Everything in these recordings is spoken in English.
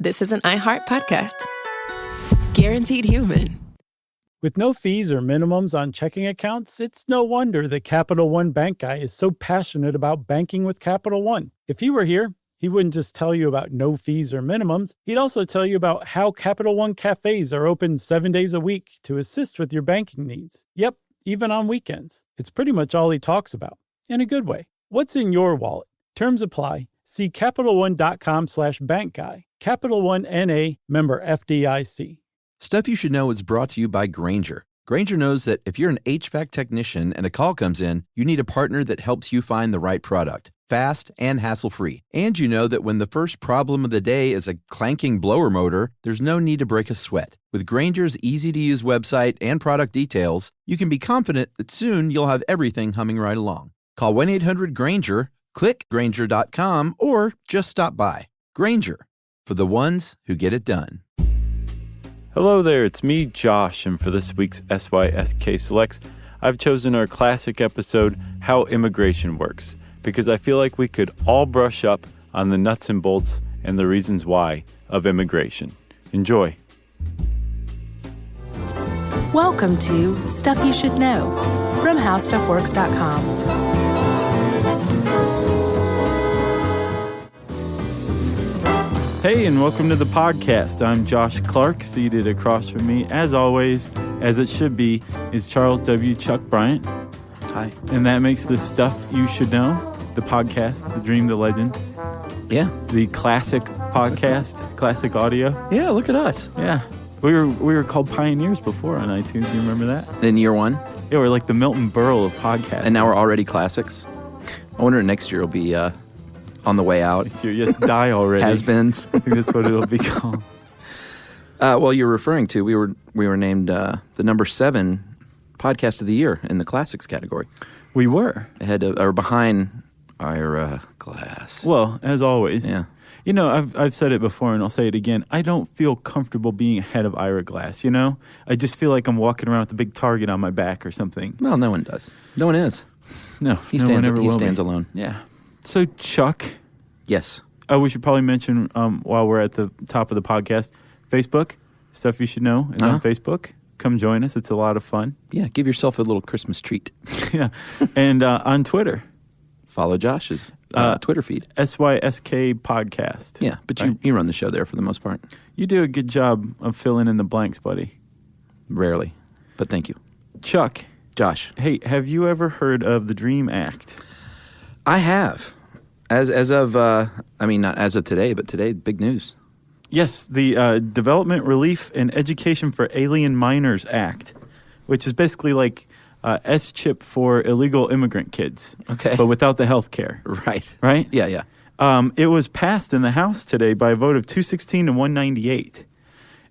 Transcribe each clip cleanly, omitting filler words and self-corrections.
this is an iHeart podcast. Guaranteed human. With no fees or minimums on checking accounts, it's no wonder that Capital One Bank Guy is so passionate about banking with Capital One. If he were here, he wouldn't just tell you about no fees or minimums. He'd also tell you about how Capital One cafes are open 7 days a week to assist with your banking needs. Yep, even on weekends. It's pretty much all he talks about, in a good way. What's in your wallet? Terms apply. See CapitalOne.com/bankguy. Capital One N.A., member FDIC. Stuff You Should Know is brought to you by Grainger. Grainger knows that if you're an HVAC technician and a call comes in, you need a partner that helps you find the right product, fast and hassle-free. And you know that when the first problem of the day is a clanking blower motor, there's no need to break a sweat. With Grainger's easy-to-use website and product details, you can be confident that soon you'll have everything humming right along. Call 1-800-GRAINGER, click Grainger.com, or just stop by. Grainger, for the ones who get it done. Hello there, it's me, Josh, and for this week's SYSK Selects, I've chosen our classic episode, How Immigration Works, because I feel like we could all brush up on the nuts and bolts and the reasons why of immigration. Enjoy. Welcome to Stuff You Should Know from HowStuffWorks.com. Hey, and welcome to the podcast. I'm Josh Clark. Seated across from me, as always, as it should be, is Charles W. Chuck Bryant. Hi. And that makes the Stuff You Should Know, the podcast, the dream, the legend. Yeah. The classic podcast, classic audio. Yeah, look at us. Yeah. We were called pioneers before on iTunes. Do you remember that? In year one? Yeah, we're like the Milton Berle of podcasts. And now we're already classics. I wonder next year will be on the way out. Yes, die already. Has-beens. I think that's what it'll be called. Well, you're referring to, we were named the number 7 podcast of the year in the classics category. We were. Ahead of, or behind Ira Glass. Well, as always. Yeah. You know, I've said it before and I'll say it again. I don't feel comfortable being ahead of Ira Glass, you know? I just feel like I'm walking around with a big target on my back or something. Well, no one does. No one is. No, He no one ever will stands be. alone. Yeah. So, Chuck. Yes. Oh, we should probably mention while we're at the top of the podcast, Facebook, Stuff You Should Know is on Facebook. Come join us. It's a lot of fun. Yeah, give yourself a little Christmas treat. Yeah. And on Twitter. Follow Josh's Twitter feed. SYSK Podcast. Yeah, but right? you run the show there for the most part. You do a good job of filling in the blanks, buddy. Rarely, but thank you. Chuck. Josh. Hey, have you ever heard of the DREAM Act? I have. As of, not as of today, but today, big news. Yes, the Development, Relief, and Education for Alien Minors Act, which is basically like S-chip for illegal immigrant kids. Okay. But without the health care. Right. Right? Yeah. It was passed in the House today by a vote of 216 to 198.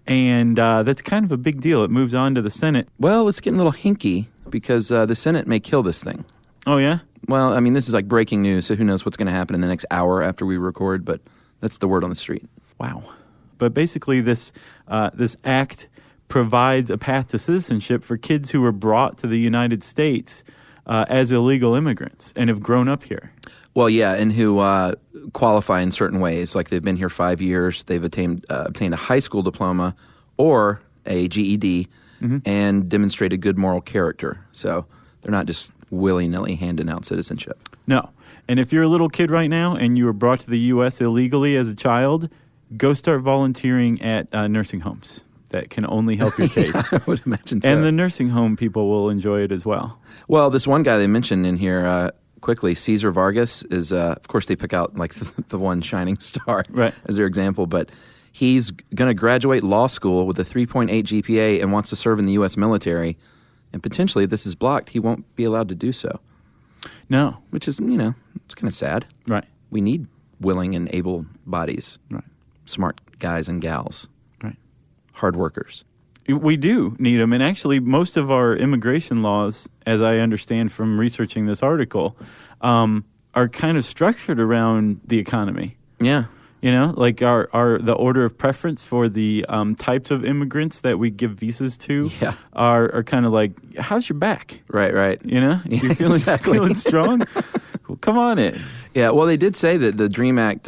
And that's kind of a big deal. It moves on to the Senate. Well, it's getting a little hinky because the Senate may kill this thing. Oh, yeah? Well, I mean, this is like breaking news, so who knows what's going to happen in the next hour after we record, but that's the word on the street. Wow. But basically, this act provides a path to citizenship for kids who were brought to the United States as illegal immigrants and have grown up here. Well, yeah, and who qualify in certain ways, like they've been here 5 years, they've obtained a high school diploma or a GED, and demonstrated good moral character. So they're not just willy-nilly handing out citizenship. No. And if you're a little kid right now and you were brought to the U.S. illegally as a child, go start volunteering at nursing homes. That can only help your case. I would imagine so. And the nursing home people will enjoy it as well. Well, this one guy they mentioned in here quickly, Cesar Vargas, is, of course, they pick out like the one shining star as their example, but he's going to graduate law school with a 3.8 GPA and wants to serve in the U.S. military. And potentially, if this is blocked, he won't be allowed to do so. No. Which is, it's kind of sad. Right. We need willing and able bodies. Right. Smart guys and gals. Right. Hard workers. We do need them. And actually, most of our immigration laws, as I understand from researching this article, are kind of structured around the economy. Yeah. You know, like the order of preference for the types of immigrants that we give visas to are kind of like, how's your back? Right. You know, you're feeling, feeling strong? Well, come on in. Yeah, well, they did say that the DREAM Act,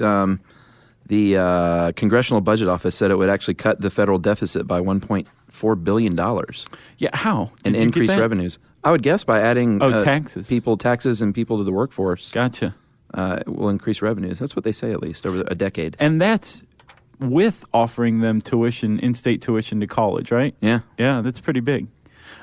The Congressional Budget Office said it would actually cut the federal deficit by $1.4 billion. Yeah, how? And increase revenues. I would guess by adding taxes and people to the workforce. Gotcha. It will increase revenues. That's what they say, at least, over a decade. And that's with offering them in-state tuition to college, right? Yeah. Yeah, that's pretty big.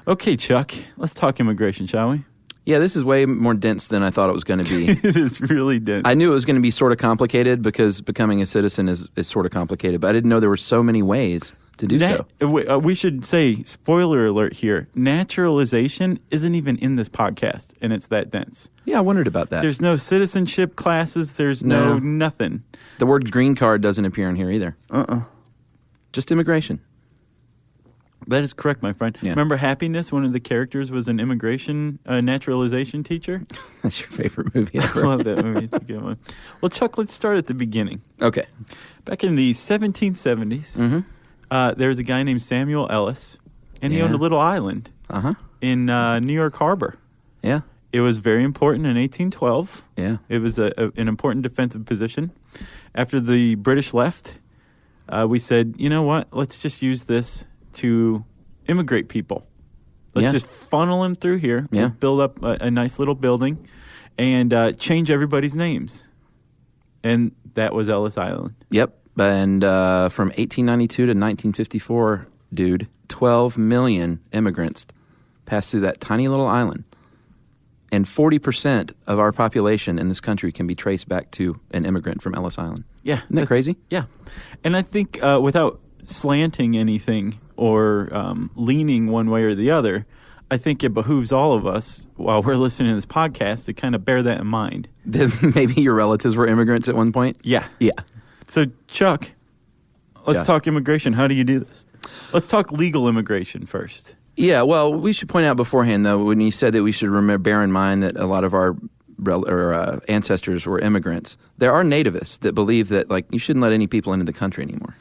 Okay, Chuck, let's talk immigration, shall we? Yeah, this is way more dense than I thought it was going to be. It is really dense. I knew it was going to be sort of complicated because becoming a citizen is sort of complicated, but I didn't know there were so many ways to do so. We should say, spoiler alert here, naturalization isn't even in this podcast, and it's that dense. Yeah, I wondered about that. There's no citizenship classes. There's no nothing. The word green card doesn't appear in here either. Just immigration. That is correct, my friend. Yeah. Remember Happiness? One of the characters was an naturalization teacher. That's your favorite movie I ever. love that movie. It's a good one. Well, Chuck, let's start at the beginning. Okay. Back in the 1770s, there was a guy named Samuel Ellis, and he owned a little island in New York Harbor. Yeah. It was very important in 1812. Yeah. It was an important defensive position. After the British left, we said, you know what? Let's just use this to immigrate people. Let's just funnel them through here. Yeah. We'll build up a nice little building and change everybody's names. And that was Ellis Island. Yep. And from 1892 to 1954, dude, 12 million immigrants passed through that tiny little island. And 40% of our population in this country can be traced back to an immigrant from Ellis Island. Yeah. Isn't that crazy? Yeah. And I think without slanting anything or leaning one way or the other, I think it behooves all of us, while we're listening to this podcast, to kind of bear that in mind. Maybe your relatives were immigrants at one point? Yeah. Yeah. So, Chuck, let's talk immigration. How do you do this? Let's talk legal immigration first. Yeah, well, we should point out beforehand, though, when you said that we should bear in mind that a lot of our ancestors were immigrants, there are nativists that believe that, like, you shouldn't let any people into the country anymore.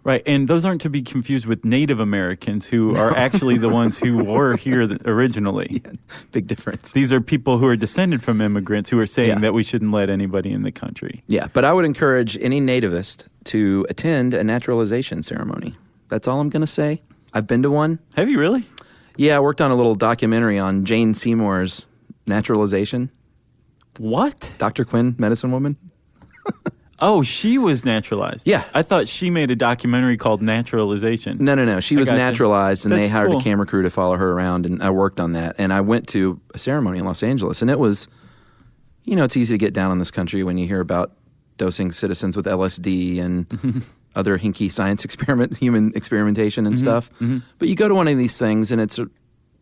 Right, and those aren't to be confused with Native Americans, who are actually the ones who were here originally. Yeah, big difference. These are people who are descended from immigrants who are saying that we shouldn't let anybody in the country. Yeah, but I would encourage any nativist to attend a naturalization ceremony. That's all I'm going to say. I've been to one. Have you really? Yeah, I worked on a little documentary on Jane Seymour's naturalization. What? Dr. Quinn, medicine woman. Oh, she was naturalized. Yeah. I thought she made a documentary called Naturalization. No. She was naturalized, and That's they hired cool. a camera crew to follow her around, and I worked on that. And I went to a ceremony in Los Angeles, and it was, it's easy to get down on this country when you hear about dosing citizens with LSD and other hinky science human experimentation and stuff. But you go to one of these things, and it's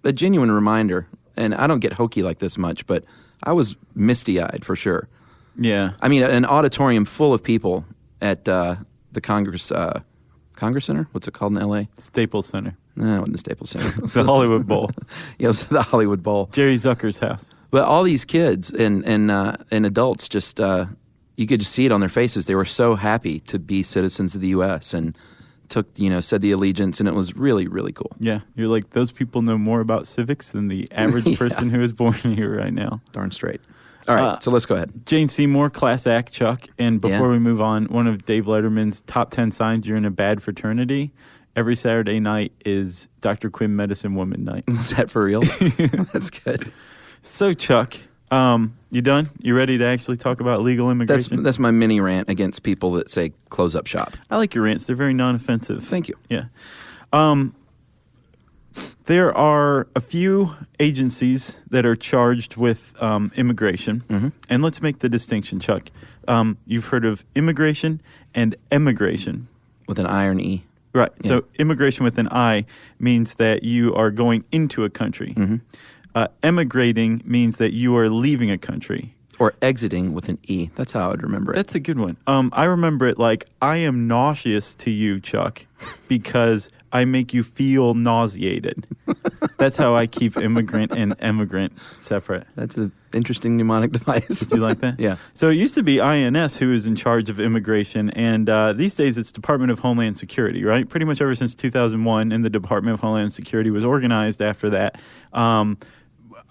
a genuine reminder. And I don't get hokey like this much, but I was misty-eyed for sure. Yeah. I mean, an auditorium full of people at the Congress Center. What's it called in L.A.? Staples Center. No, it wasn't the Staples Center. The Hollywood Bowl. Yeah, it was the Hollywood Bowl. Jerry Zucker's house. But all these kids and adults just, you could just see it on their faces. They were so happy to be citizens of the U.S. and said the allegiance, and it was really, really cool. Yeah. You're like, those people know more about civics than the average person who is born here right now. Darn straight. All right, so let's go ahead. Jane Seymour, class act, Chuck. And before we move on, one of Dave Letterman's top 10 signs you're in a bad fraternity, every Saturday night is Dr. Quinn Medicine Woman Night. Is that for real? That's good. So, Chuck, you done? You ready to actually talk about legal immigration? That's my mini rant against people that say close up shop. I like your rants. They're very non-offensive. Thank you. Yeah. There are a few agencies that are charged with immigration. And let's make the distinction, Chuck. You've heard of immigration and emigration. With an I or an E. Right. Yeah. So immigration with an I means that you are going into a country. Emigrating means that you are leaving a country. Or exiting with an E. That's how I would remember it. That's a good one. I remember it like, I am nauseous to you, Chuck, because I make you feel nauseated. That's how I keep immigrant and emigrant separate. That's an interesting mnemonic device. Did you like that? Yeah. So it used to be INS who is in charge of immigration, and these days it's Department of Homeland Security, right? Pretty much ever since 2001, and the Department of Homeland Security was organized after that.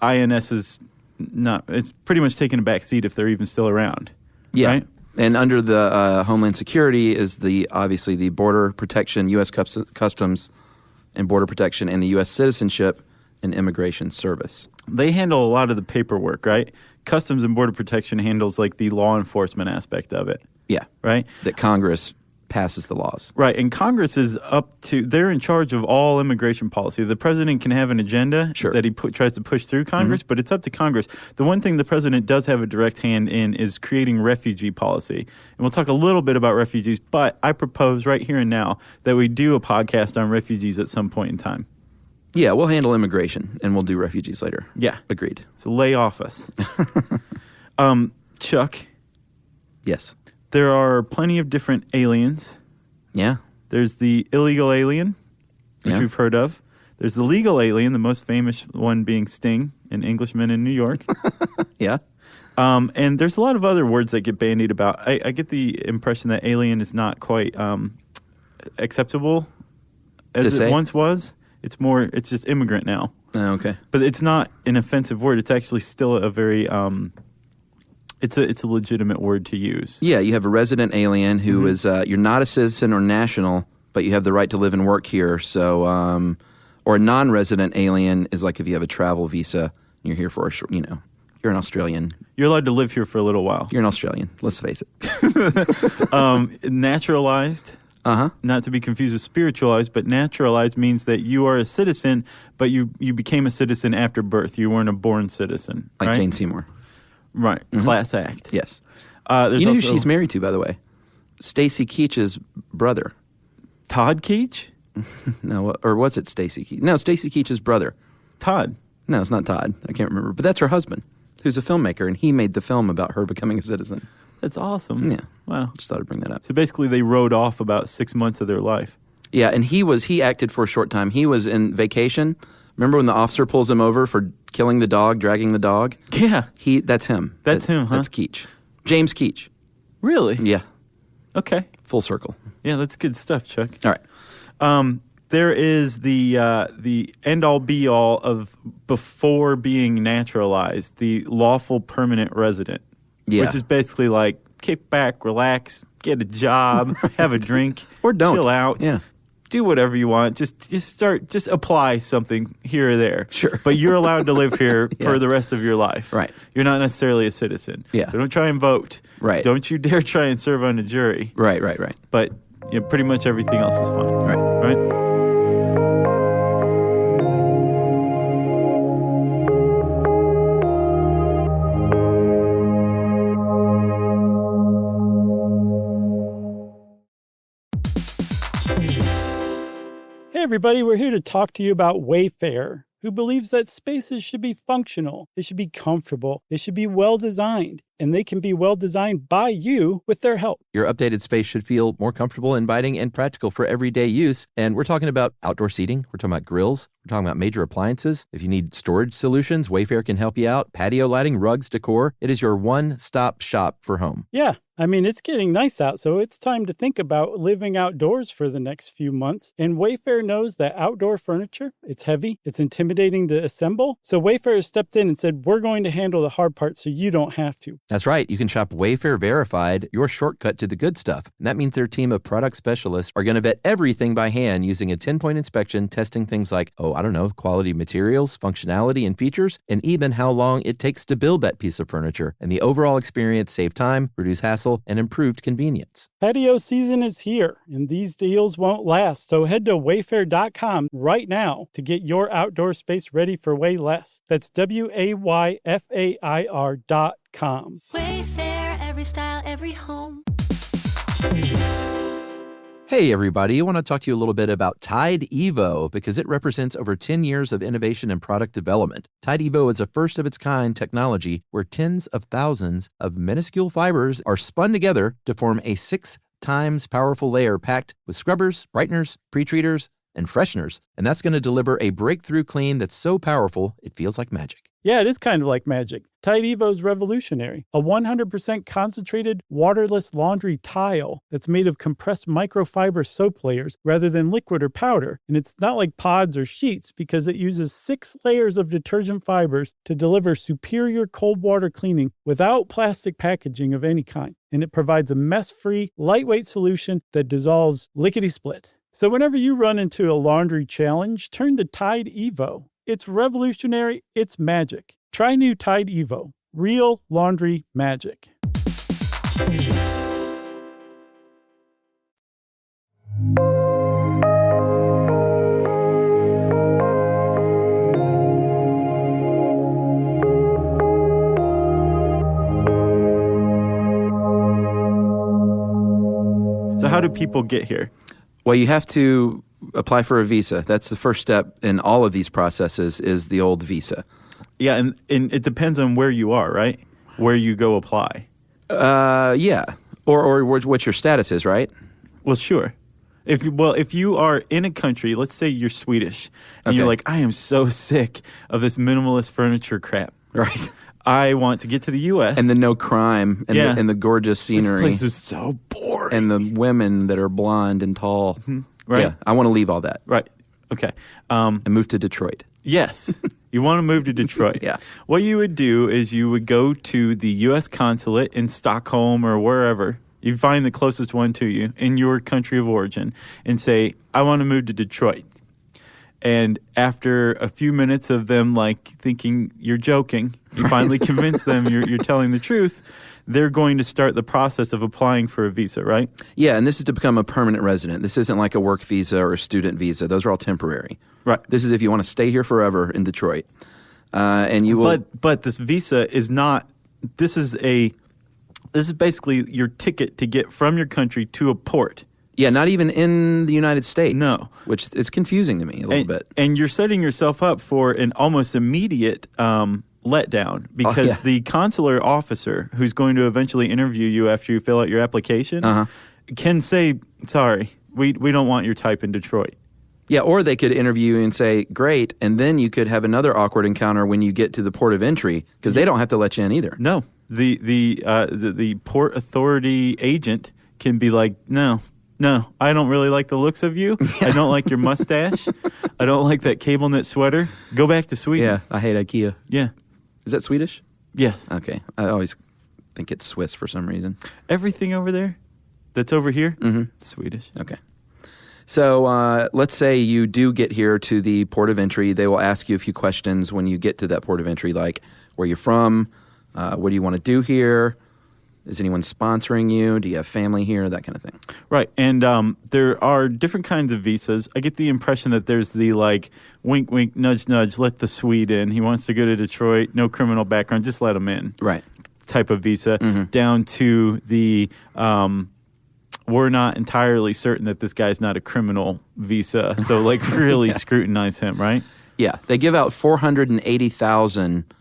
INS is not, it's pretty much taking a back seat if they're even still around. Yeah. Right? And under the Homeland Security is obviously the Border Protection, U.S. Customs and Border Protection, and the U.S. Citizenship and Immigration Service. They handle a lot of the paperwork, right? Customs and Border Protection handles like the law enforcement aspect of it. Yeah. Right? That Congress passes the laws. Right. And Congress is they're in charge of all immigration policy. The president can have an agenda that he tries to push through Congress, but it's up to Congress. The one thing the president does have a direct hand in is creating refugee policy. And we'll talk a little bit about refugees, but I propose right here and now that we do a podcast on refugees at some point in time. Yeah, we'll handle immigration, and we'll do refugees later. Yeah. Agreed. So lay off us. Chuck. Yes. There are plenty of different aliens. Yeah. There's the illegal alien, which we've heard of. There's the legal alien, the most famous one being Sting, an Englishman in New York. Yeah. And there's a lot of other words that get bandied about. I get the impression that alien is not quite acceptable as it once was. It's just immigrant now. Oh, okay. But it's not an offensive word. It's actually still a very... It's a legitimate word to use. Yeah, you have a resident alien who is you're not a citizen or national, but you have the right to live and work here. So, or a non-resident alien is like if you have a travel visa and you're here for you're an Australian. You're allowed to live here for a little while. You're an Australian. Let's face it. Naturalized. Not to be confused with spiritualized, but naturalized means that you are a citizen, but you became a citizen after birth. You weren't a born citizen. Like right? Jane Seymour. Right. Class act. Yes. There's you know who she's married to, by the way? Stacy Keach's brother. Todd Keach? No, or was it Stacy Keach? No, Stacy Keach's brother. Todd. No, it's not Todd. I can't remember. But that's her husband, who's a filmmaker, and he made the film about her becoming a citizen. That's awesome. Yeah. Wow. Just thought I'd bring that up. So basically they wrote off about 6 months of their life. Yeah, and he acted for a short time. He was in Vacation. Remember when the officer pulls him over for killing the dog, dragging the dog? Yeah. That's him. That's him, huh? That's Keach. James Keach. Really? Yeah. Okay. Full circle. Yeah, that's good stuff, Chuck. All right. There is the end-all be-all of before being naturalized, the lawful permanent resident. Yeah. Which is basically like kick back, relax, get a job, have a drink. Or don't. Chill out. Yeah. Do whatever you want. Just apply something here or there. Sure. But you're allowed to live here for the rest of your life. Right. You're not necessarily a citizen. Yeah. So don't try and vote. Right. Don't you dare try and serve on a jury. Right. But pretty much everything else is fine. Right? Hey everybody, we're here to talk to you about Wayfair, who believes that spaces should be functional, they should be comfortable, they should be well designed, and they can be well designed by you with their help. Your updated space should feel more comfortable, inviting, and practical for everyday use. And we're talking about outdoor seating. We're talking about grills. We're talking about major appliances. If you need storage solutions, Wayfair can help you out. Patio lighting, rugs, decor. It is your one-stop shop for home. Yeah, I mean, it's getting nice out, so it's time to think about living outdoors for the next few months. And Wayfair knows that outdoor furniture, it's heavy, it's intimidating to assemble. So Wayfair has stepped in and said, we're going to handle the hard part so you don't have to. That's right. You can shop Wayfair Verified, your shortcut to the good stuff. And that means their team of product specialists are going to vet everything by hand using a 10-point inspection, testing things like, quality materials, functionality, and features, and even how long it takes to build that piece of furniture. And the overall experience save time, reduce hassle, and improved convenience. Patio season is here, and these deals won't last. So head to wayfair.com right now to get your outdoor space ready for way less. That's WAYFAIR.com. Wayfair, every style, every home. Hey everybody, I want to talk to you a little bit about Tide Evo because it represents over 10 years of innovation and product development. Tide Evo is a first-of-its-kind technology where tens of thousands of minuscule fibers are spun together to form a 6 times powerful layer packed with scrubbers, brighteners, pre-treaters, and fresheners. And that's going to deliver a breakthrough clean that's so powerful it feels like magic. Yeah, it is kind of like magic. Tide Evo is revolutionary. A 100% concentrated, waterless laundry tile that's made of compressed microfiber soap layers rather than liquid or powder. And it's not like pods or sheets because it uses 6 layers of detergent fibers to deliver superior cold water cleaning without plastic packaging of any kind. and it provides a mess-free, lightweight solution that dissolves lickety-split. So whenever you run into a laundry challenge, turn to Tide Evo. It's revolutionary, it's magic. Try new Tide Evo. Real laundry magic. So how do people get here? Well, you have to apply for a visa. That's the first step in all of these processes is the old visa. Yeah, and it depends on where you are, right? Where you go apply. Yeah. Or what your status is, right? Well, sure. If you are in a country, let's say you're Swedish, and Okay. you're like, I am so sick of this minimalist furniture crap. Right. I want to get to the U.S. And the no crime and, Yeah. the gorgeous scenery. This place is so boring. And the women that are blonde and tall. Right. Yeah, I want to leave all that Right. Okay. and move to Detroit. Yes. You want to move to Detroit. Yeah. What you would do is you would go to the U.S. consulate in Stockholm or wherever. You'd find the closest one to you in your country of origin and say, I want to move to Detroit. And after a few minutes of them like thinking you're joking, you finally convince them you're telling the truth. They're going to start the process of applying for a visa, right? Yeah, and this is to become a permanent resident. This isn't like a work visa or a student visa. Those are all temporary. Right. This is if you want to stay here forever in Detroit. And you will... But this visa is not. This is basically your ticket to get from your country to a port. Yeah, not even in the United States. No. Which is confusing to me a little bit. And you're setting yourself up for an almost immediate letdown because yeah. the consular officer who's going to eventually interview you after you fill out your application can say, sorry, we don't want your type in Detroit. Yeah, or they could interview you and say, great, and then you could have another awkward encounter when you get to the port of entry because they don't have to let you in either. No. The port authority agent can be like, no, I don't really like the looks of you. I don't like your mustache. I don't like that cable knit sweater. Go back to Sweden. Yeah, I hate IKEA. Yeah. Is that Swedish? Yes. Okay. I always think it's Swiss for some reason. Everything over there that's over here, Swedish. Okay. So let's say you do get here to the port of entry. They will ask you a few questions when you get to that port of entry, like where you're from, what do you want to do here, is anyone sponsoring you, do you have family here, that kind of thing. Right, and there are different kinds of visas. I get the impression that there's the like wink, wink, nudge, nudge, let the Swede in. He wants to go to Detroit, no criminal background, just let him in. Right. Type of visa, down to the we're not entirely certain that this guy's not a criminal visa. So like really scrutinize him, right? Yeah, they give out 480,000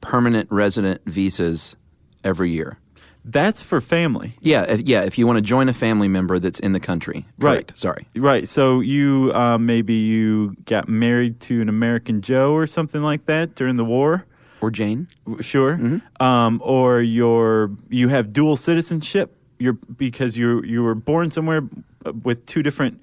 permanent resident visas every year. That's for family. Yeah, if you want to join a family member that's in the country. Correct. Right. Sorry. Right. So you maybe you got married to an American Joe or something like that during the war. Or Jane. Sure. Or you have dual citizenship. Because you were born somewhere with two different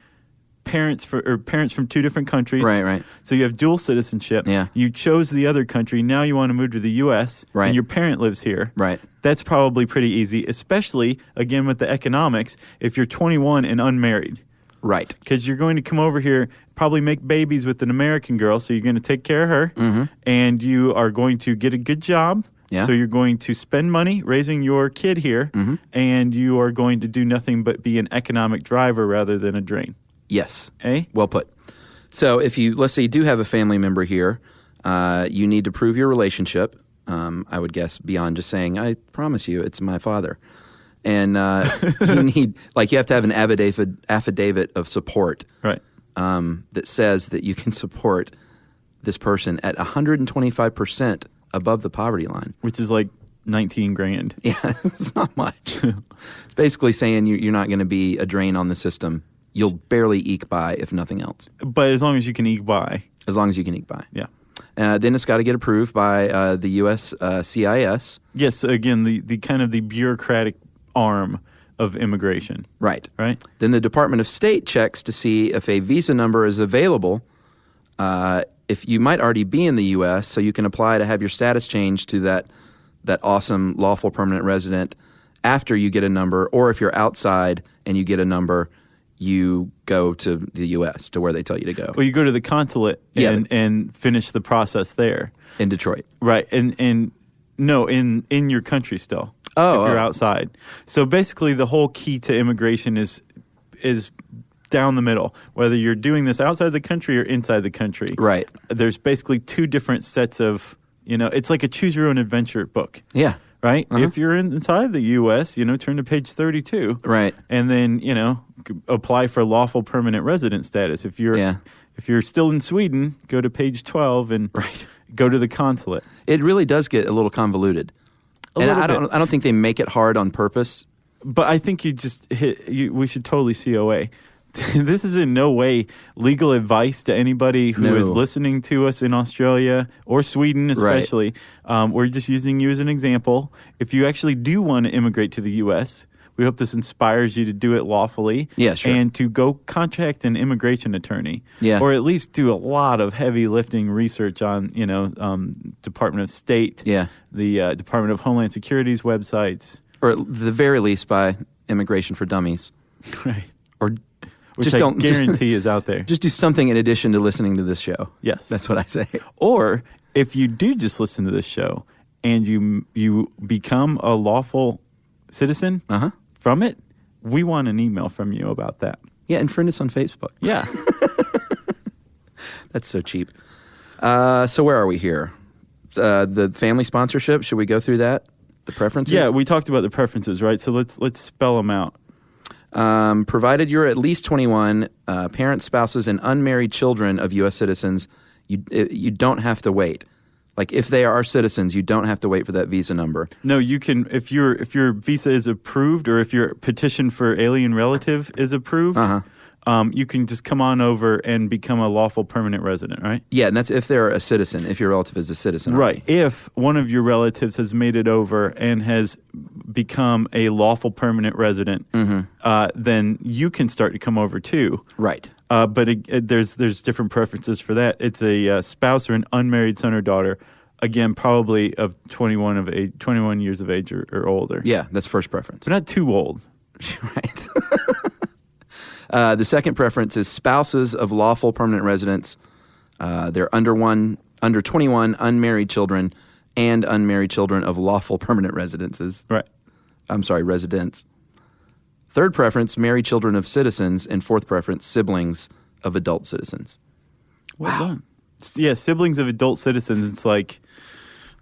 parents from two different countries. Right. So you have dual citizenship. Yeah. You chose the other country. Now you want to move to the U.S. Right. And your parent lives here. Right. That's probably pretty easy, especially, again, with the economics, if you're 21 and unmarried. Right. Because you're going to come over here, probably make babies with an American girl, so you're going to take care of her, and you are going to get a good job. Yeah. So you're going to spend money raising your kid here, and you are going to do nothing but be an economic driver rather than a drain. Yes. Eh? Well put. So let's say you do have a family member here, you need to prove your relationship. I would guess beyond just saying, I promise you, it's my father. And you have to have an affidavit of support, Right. that says that you can support this person at 125% above the poverty line. Which is like 19 grand. Yeah, it's not much. It's basically saying you're not going to be a drain on the system. You'll barely eke by, if nothing else. But as long as you can eke by. As long as you can eke by. Yeah. Then it's got to get approved by the U.S. CIS. Yes, again, the kind of the bureaucratic arm of immigration. Right. Right? Then the Department of State checks to see if a visa number is available. If you might already be in the U.S., so you can apply to have your status changed to that awesome lawful permanent resident after you get a number, or if you're outside and you get a number, you go to the U.S., to where they tell you to go. Well, you go to the consulate and finish the process there. In Detroit. Right. And no, in your country still. If you're outside. So basically the whole key to immigration is down the middle, whether you're doing this outside the country or inside the country. Right. There's basically two different sets of, it's like a choose your own adventure book. Yeah. Right? If you're inside the U.S., turn to page 32. Right. And then, apply for lawful permanent resident status. If you're still in Sweden, go to page 12 and go to the consulate. It really does get a little convoluted. I don't think they make it hard on purpose. But I think we should totally COA. This is in no way legal advice to anybody who is listening to us in Australia or Sweden especially. Right. We're just using you as an example. If you actually do want to immigrate to the U.S., we hope this inspires you to do it lawfully. Yeah, sure. And to go contact an immigration attorney. Yeah. Or at least do a lot of heavy lifting research on, Department of State, the Department of Homeland Security's websites. Or at the very least by Immigration for Dummies. Right. Or which just I don't guarantee is out there. Just do something in addition to listening to this show. Yes. That's what I say. Or if you do just listen to this show and you become a lawful citizen from it, we want an email from you about that. Yeah, and friend us on Facebook. Yeah. That's so cheap. So where are we here? The family sponsorship, should we go through that? The preferences? Yeah, we talked about the preferences, right? So let's spell them out. Provided you're at least 21, parents, spouses, and unmarried children of U.S. citizens, you don't have to wait. Like if they are citizens, you don't have to wait for that visa number. No, you can if your visa is approved or if your petition for alien relative is approved, you can just come on over and become a lawful permanent resident, right? Yeah, and that's if they're a citizen, if your relative is a citizen. Right. If one of your relatives has made it over and has become a lawful permanent resident, then you can start to come over too. Right. But there's different preferences for that. It's a spouse or an unmarried son or daughter, again, probably of 21 years of age or older. Yeah, that's first preference. But not too old. Right. The second preference is spouses of lawful permanent residents. They're under 21, unmarried children, and unmarried children of lawful permanent residences. Right. I'm sorry, residents. Third preference, married children of citizens. And fourth preference, siblings of adult citizens. Well done. Yeah, siblings of adult citizens. It's like,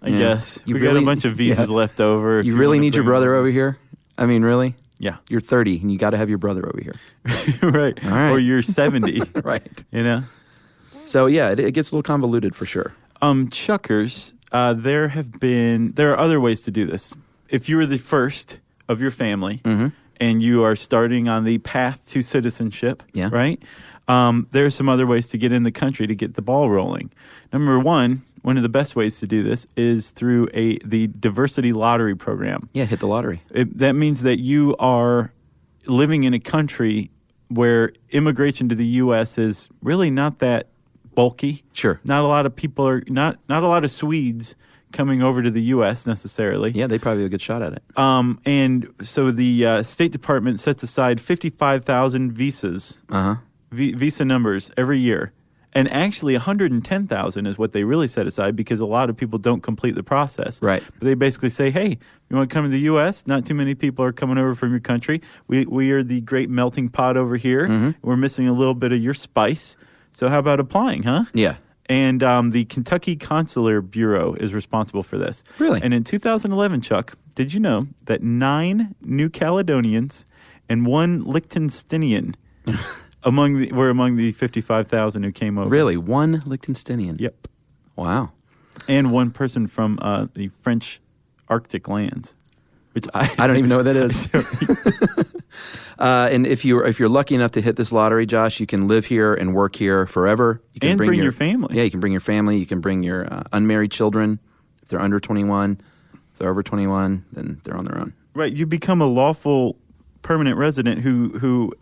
I guess. We got a bunch of visas left over. You really need your brother over here? I mean, really? Yeah. You're 30 and you got to have your brother over here. Right. All right. Or you're 70. Right. So, yeah, it gets a little convoluted for sure. Chuckers, there are other ways to do this. If you were the first of your family and you are starting on the path to citizenship, right? There are some other ways to get in the country to get the ball rolling. Number one of the best ways to do this is through the diversity lottery program. Yeah, hit the lottery. That means that you are living in a country where immigration to the U.S. is really not that bulky. Sure. Not a lot of people not a lot of Swedes coming over to the U.S. necessarily. Yeah, they probably have a good shot at it. And so the State Department sets aside 55,000 visas, visa numbers every year. And actually 110,000 is what they really set aside because a lot of people don't complete the process. Right. But they basically say, hey, you want to come to the U.S.? Not too many people are coming over from your country. We are the great melting pot over here. We're missing a little bit of your spice. So how about applying, huh? Yeah. And the Kentucky Consular Bureau is responsible for this. Really? And in 2011, Chuck, did you know that 9 New Caledonians and 1 Liechtensteinian were among the 55,000 who came over? Really? 1 Liechtensteinian? Yep. Wow. And 1 person from the French Arctic lands, which I don't even know what that is. And if you're lucky enough to hit this lottery, Josh, you can live here and work here forever. You can and bring your family. Yeah, you can bring your family. You can bring your unmarried children. If they're under 21, if they're over 21, then they're on their own. Right. You become a lawful permanent resident who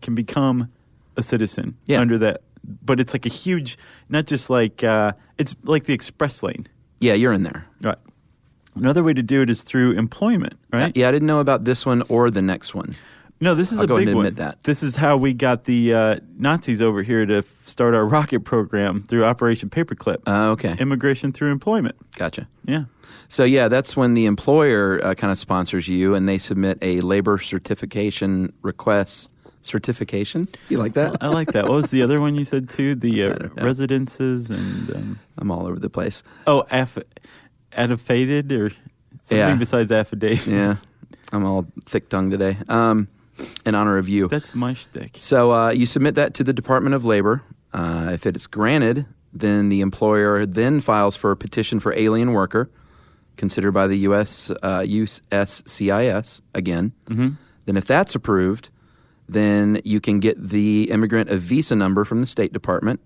can become a citizen under that. But it's like a huge, not just like, it's like the express lane. Yeah, you're in there. Right. Another way to do it is through employment, right? Yeah, I didn't know about this one or the next one. No, this is I'll a go big ahead and one. admit that. This is how we got the Nazis over here to start our rocket program through Operation Paperclip. Okay. Immigration through employment. Gotcha. Yeah. So, yeah, that's when the employer kind of sponsors you and they submit a labor certification request. Certification? You like that? I like that. What was the other one you said, too? The residences and... I'm all over the place. Oh, affidavit or something besides affidavit. Yeah. I'm all thick-tongued today. In honor of you. That's my shtick. So you submit that to the Department of Labor. If it is granted, then the employer then files for a petition for alien worker, considered by the USCIS again. Mm-hmm. Then if that's approved, then you can get the immigrant a visa number from the State Department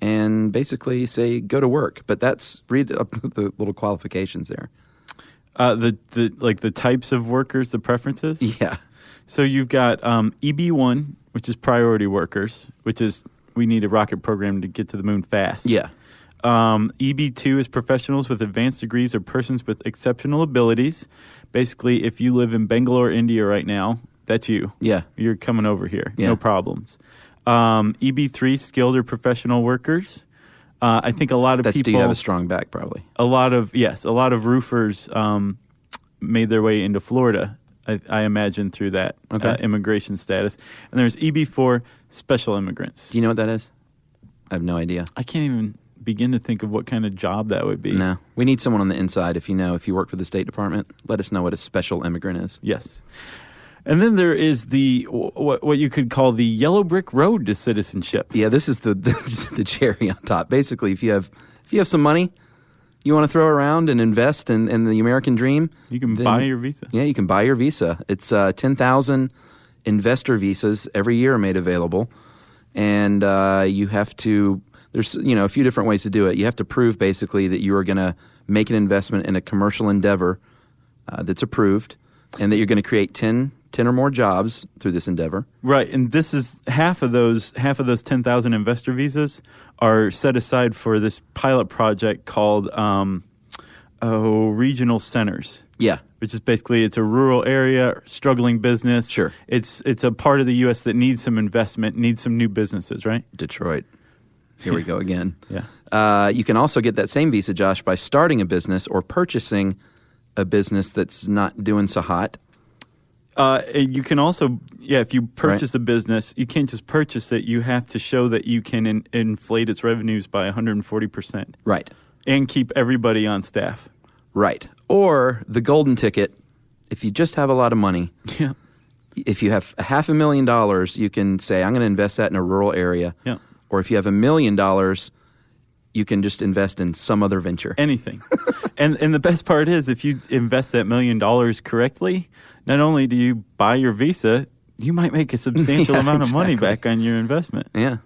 and basically say, go to work. But read the little qualifications there. The types of workers, the preferences? Yeah. So you've got EB1, which is priority workers, which is we need a rocket program to get to the moon fast. Yeah. EB2 is professionals with advanced degrees or persons with exceptional abilities. Basically, if you live in Bangalore, India right now, that's you. Yeah. You're coming over here. Yeah. No problems. EB3, skilled or professional workers. I think a lot of people... Do you have a strong back, probably? A lot of roofers made their way into Florida, I imagine, through that immigration status. And there's EB4, special immigrants. Do you know what that is? I have no idea. I can't even begin to think of what kind of job that would be. No. We need someone on the inside. If you work for the State Department, let us know what a special immigrant is. Yes. And then there is the what you could call the yellow brick road to citizenship. Yeah, this is the cherry on top. Basically, if you have some money you want to throw around and invest in the American dream, you can buy your visa. Yeah, you can buy your visa. It's 10,000 investor visas every year are made available, and you have to. There's a few different ways to do it. You have to prove basically that you are going to make an investment in a commercial endeavor that's approved, and that you're going to create 10 or more jobs through this endeavor. Right, and this is half of those 10,000 investor visas are set aside for this pilot project called regional centers. Yeah. Which is basically, it's a rural area, struggling business. Sure. It's a part of the U.S. that needs some investment, needs some new businesses, right? Detroit. Here we go again. Yeah. You can also get that same visa, Josh, by starting a business or purchasing a business that's not doing so hot. You can also, if you purchase a business, you can't just purchase it. You have to show that you can inflate its revenues by 140%. Right. And keep everybody on staff. Right. Or the golden ticket, if you just have a lot of money. Yeah. If you have $500,000, you can say, I'm going to invest that in a rural area. Yeah. Or if you have $1 million, you can just invest in some other venture. Anything. and the best part is, if you invest that $1 million correctly, not only do you buy your visa, you might make a substantial amount of money back on your investment. Yeah.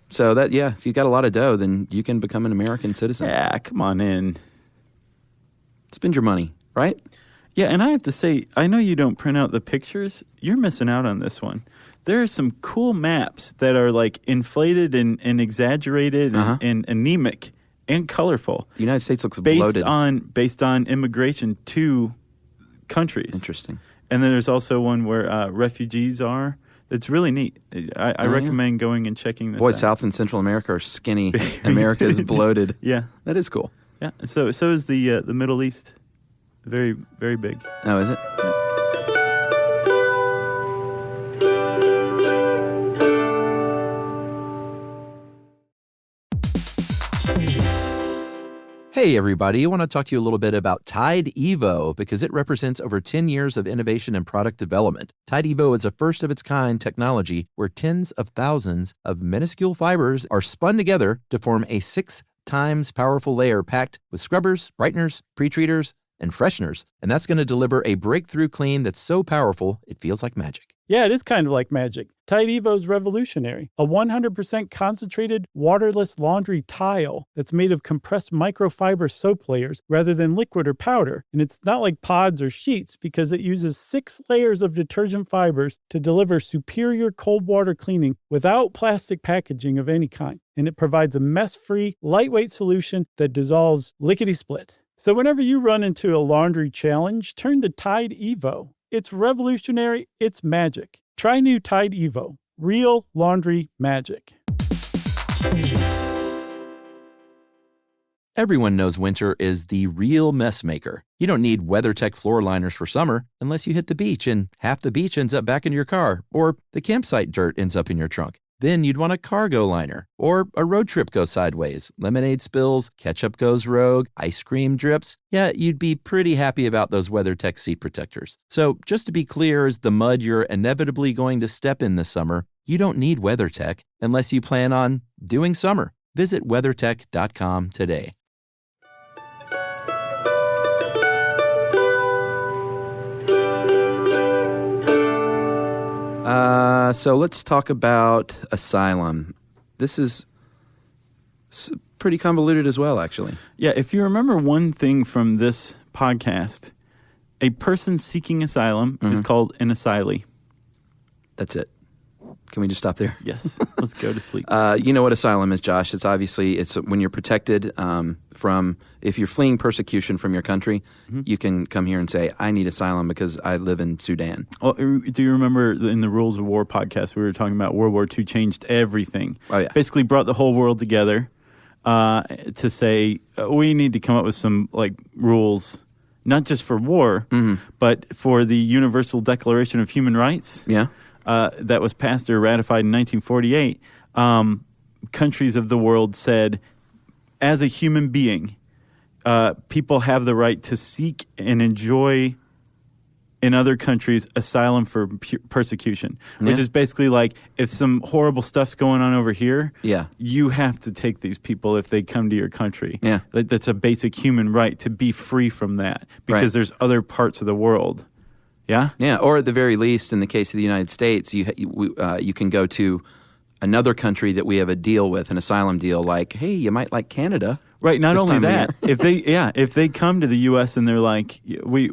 So if you got a lot of dough, then you can become an American citizen. Yeah, come on in. Spend your money, right? Yeah, and I have to say, I know you don't print out the pictures. You're missing out on this one. There are some cool maps that are like inflated and exaggerated and anemic and colorful. The United States looks bloated. Based on immigration to countries. Interesting. And then there's also one where refugees are. It's really neat. I recommend going and checking this out. South and Central America are skinny. America is bloated. Yeah. That is cool. Yeah. So is the Middle East. Very, very big. Oh, is it? Yeah. Hey, everybody. I want to talk to you a little bit about Tide Evo because it represents over 10 years of innovation and product development. Tide Evo is a first-of-its-kind technology where tens of thousands of minuscule fibers are spun together to form a 6 times powerful layer packed with scrubbers, brighteners, pre-treaters, and fresheners. And that's going to deliver a breakthrough clean that's so powerful, it feels like magic. Yeah, it is kind of like magic. Tide Evo's revolutionary. A 100% concentrated, waterless laundry tile that's made of compressed microfiber soap layers rather than liquid or powder. And it's not like pods or sheets because it uses 6 layers of detergent fibers to deliver superior cold water cleaning without plastic packaging of any kind. And it provides a mess-free, lightweight solution that dissolves lickety-split. So whenever you run into a laundry challenge, turn to Tide Evo. It's revolutionary, it's magic. Try new Tide Evo. Real laundry magic. Everyone knows winter is the real mess maker. You don't need WeatherTech floor liners for summer unless you hit the beach and half the beach ends up back in your car, or the campsite dirt ends up in your trunk. Then you'd want a cargo liner, or a road trip goes sideways, lemonade spills, ketchup goes rogue, ice cream drips. Yeah, you'd be pretty happy about those WeatherTech seat protectors. So just to be clear, as the mud you're inevitably going to step in this summer, you don't need WeatherTech unless you plan on doing summer. Visit WeatherTech.com today. So let's talk about asylum. This is pretty convoluted as well, actually. Yeah, if you remember one thing from this podcast, a person seeking asylum is called an asylee. That's it. Can we just stop there? Yes, let's go to sleep. You know what asylum is, Josh. It's when you're protected from, if you're fleeing persecution from your country, you can come here and say, I need asylum because I live in Sudan. Well, do you remember in the Rules of War podcast, we were talking about World War II changed everything. Oh, yeah. Basically brought the whole world together to say, we need to come up with some rules, not just for war, but for the Universal Declaration of Human Rights. Yeah. That was passed or ratified in 1948, countries of the world said, as a human being, people have the right to seek and enjoy in other countries asylum for persecution, which is basically like, if some horrible stuff's going on over here, you have to take these people if they come to your country. Yeah. That's a basic human right, to be free from that, because there's other parts of the world. Yeah? Yeah, or at the very least, in the case of the United States, you can go to another country that we have a deal with, an asylum deal, like, hey, you might like Canada. Right, not only that, if they come to the U.S. and they're like,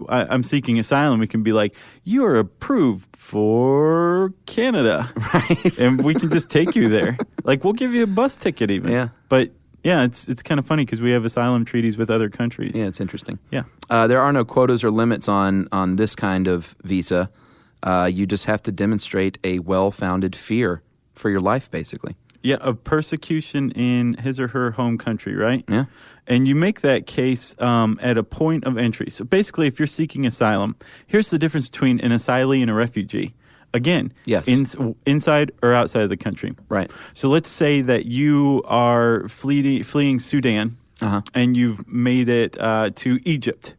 I'm seeking asylum, we can be like, you are approved for Canada. Right. And we can just take you there. Like, we'll give you a bus ticket even. Yeah. But yeah, it's kind of funny because we have asylum treaties with other countries. Yeah, it's interesting. Yeah. There are no quotas or limits on this kind of visa. You just have to demonstrate a well-founded fear for your life, basically. Yeah, of persecution in his or her home country, right? Yeah. And you make that case at a point of entry. So basically, if you're seeking asylum, here's the difference between an asylee and a refugee. Again, yes. Inside or outside of the country. Right. So let's say that you are fleeing Sudan, and you've made it to Egypt,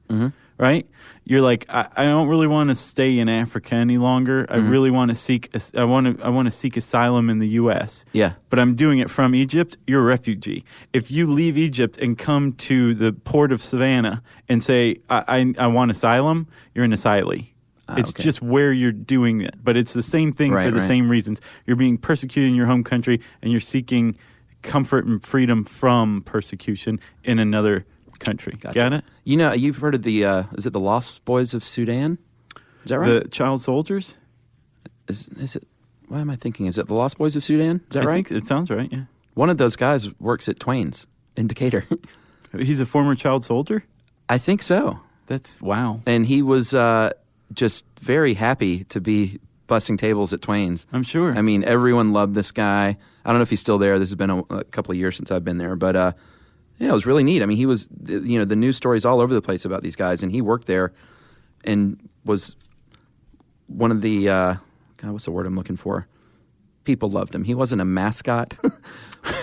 right? You're like, I don't really want to stay in Africa any longer. I really want to seek. I want to seek asylum in the U.S. Yeah. But I'm doing it from Egypt. You're a refugee. If you leave Egypt and come to the port of Savannah and say, I want asylum, you're an asylee. It's just where you're doing it. But it's the same thing for the same reasons. You're being persecuted in your home country, and you're seeking comfort and freedom from persecution in another country. Gotcha. Got it? You know, you've heard of the, is it the Lost Boys of Sudan? Is that right? The child soldiers? Is it, why am I thinking? Is it the Lost Boys of Sudan? Is that right? I think it sounds right, yeah. One of those guys works at Twain's in Decatur. He's a former child soldier? I think so. That's, wow. And he was just very happy to be bussing tables at Twain's. I'm sure. I mean, everyone loved this guy. I don't know if he's still there. This has been a couple of years since I've been there. But, yeah, it was really neat. I mean, he was, the news stories all over the place about these guys. And he worked there and was one of the, God, what's the word I'm looking for? People loved him. He wasn't a mascot,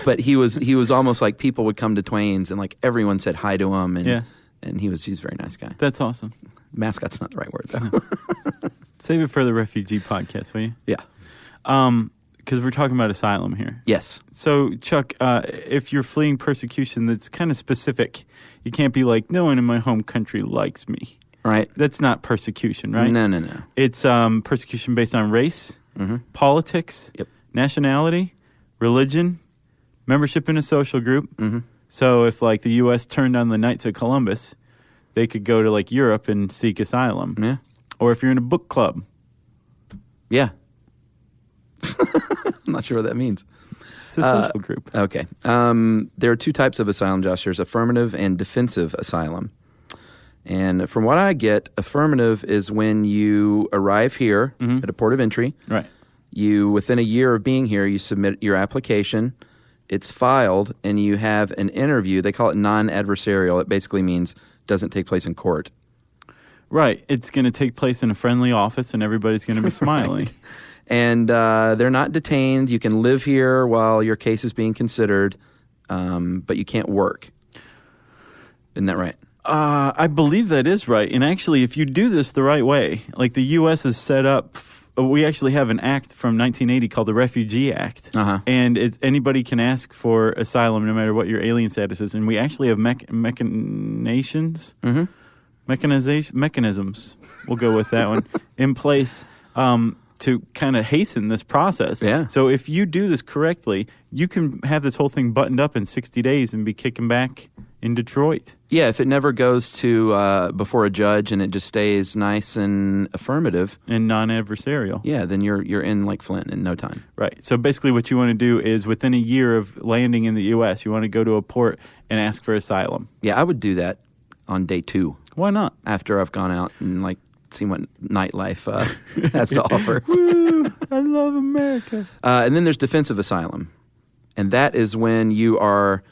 but he was almost like people would come to Twain's and like everyone said hi to him. And, and he's a very nice guy. That's awesome. Mascot's not the right word, though. Save it for the refugee podcast, will you? Yeah. Because we're talking about asylum here. Yes. So, Chuck, if you're fleeing persecution that's kind of specific, you can't be like, no one in my home country likes me. Right. That's not persecution, right? No. It's persecution based on race, politics, nationality, religion, membership in a social group. So if, like, the U.S. turned on the Knights of Columbus, they could go to, like, Europe and seek asylum. Yeah. Or if you're in a book club. Yeah. I'm not sure what that means. It's a social group. Okay. There are two types of asylum, Josh. There's affirmative and defensive asylum. And from what I get, affirmative is when you arrive here at a port of entry. Right. You, within a year of being here, you submit your application. It's filed, and you have an interview. They call it non-adversarial. It basically means doesn't take place in court. Right. It's going to take place in a friendly office, and everybody's going to be smiling. Right. And they're not detained. You can live here while your case is being considered, but you can't work. Isn't that right? I believe that is right. And actually, if you do this the right way, like the U.S. is set up, we actually have an act from 1980 called the Refugee Act. And anybody can ask for asylum no matter what your alien status is. And we actually have mechanisms, we'll go with that one, in place to kind of hasten this process. Yeah. So if you do this correctly, you can have this whole thing buttoned up in 60 days and be kicking back in Detroit. Yeah, if it never goes to before a judge and it just stays nice and affirmative. And non-adversarial. Yeah, then you're in Lake Flint in no time. Right. So basically what you want to do is within a year of landing in the U.S., you want to go to a port and ask for asylum. Yeah, I would do that on day 2. Why not? After I've gone out and seen what nightlife has to offer. Woo, I love America. And then there's defensive asylum. And that is when you are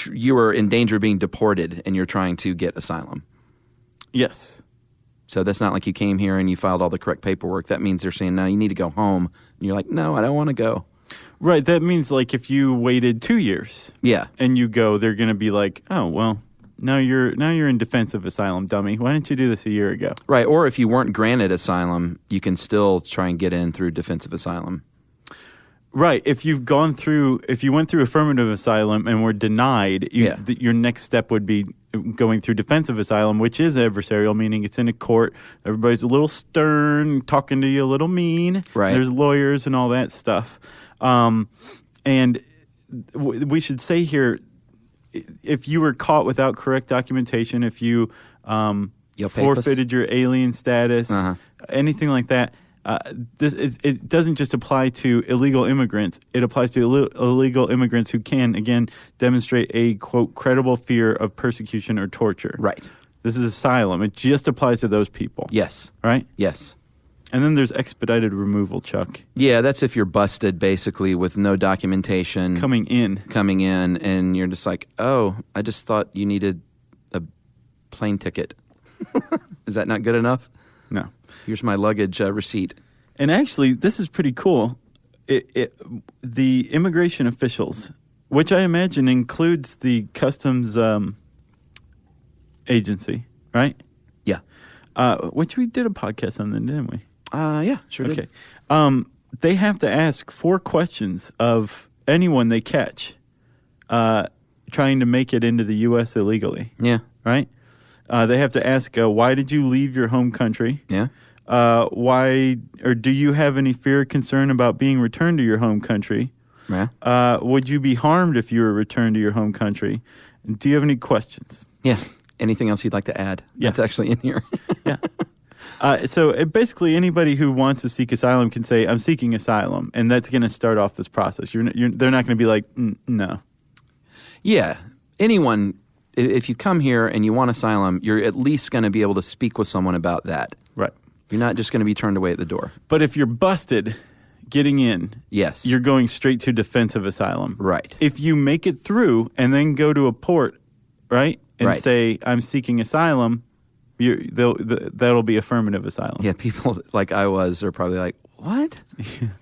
in danger of being deported and you're trying to get asylum. Yes. So that's not like you came here and you filed all the correct paperwork. That means they're saying, no, you need to go home. And you're like, no, I don't want to go. Right. That means like if you waited 2 years and you go, they're going to be like, oh, well, now you're in defensive asylum, dummy. Why didn't you do this a year ago? Right. Or if you weren't granted asylum, you can still try and get in through defensive asylum. Right. If you went through affirmative asylum and were denied, your next step would be going through defensive asylum, which is adversarial, meaning it's in a court. Everybody's a little stern, talking to you a little mean. Right. There's lawyers and all that stuff. And we should say here, if you were caught without correct documentation, if you forfeited your alien status, anything like that, it doesn't just apply to illegal immigrants. It applies to illegal immigrants who can, again, demonstrate a, quote, credible fear of persecution or torture. Right. This is asylum. It just applies to those people. Yes. Right? Yes. And then there's expedited removal, Chuck. Yeah, that's if you're busted, basically, with no documentation. Coming in, and you're just like, oh, I just thought you needed a plane ticket. Is that not good enough? No. Here's my luggage receipt. And actually, this is pretty cool. The immigration officials, which I imagine includes the customs agency, right? Yeah. Which we did a podcast on then, didn't we? Yeah, sure did. Okay. They have to ask 4 questions of anyone they catch trying to make it into the U.S. illegally. Yeah. Right? They have to ask, why did you leave your home country? Yeah. Why, or do you have any fear or concern about being returned to your home country? Yeah. Would you be harmed if you were returned to your home country? And do you have any questions? Yeah. Anything else you'd like to add? Yeah. That's actually in here. Yeah. So basically anybody who wants to seek asylum can say, I'm seeking asylum. And that's going to start off this process. They're not going to be like, no. Yeah. Anyone, if you come here and you want asylum, you're at least going to be able to speak with someone about that. Right. You're not just going to be turned away at the door. But if you're busted getting in, yes, you're going straight to defensive asylum. Right. If you make it through and then go to a port, right, and say, I'm seeking asylum, that'll be affirmative asylum. Yeah, people like I was are probably like, what?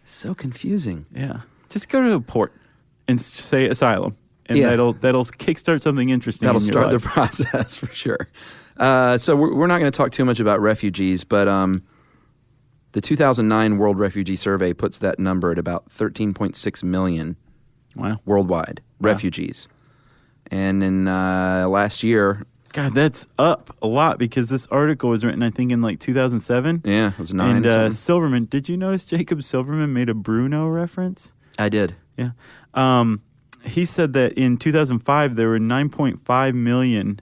So confusing. Yeah. Just go to a port and say asylum. And that'll kickstart something interesting. That'll in your start life. the process for sure. So we're not going to talk too much about refugees, but the 2009 World Refugee Survey puts that number at about 13.6 million worldwide refugees. And in last year... God, that's up a lot because this article was written, I think, in like 2007. Yeah, it was 9. And Silverman, did you notice Jacob Silverman made a Bruno reference? I did. Yeah. He said that in 2005 there were 9.5 million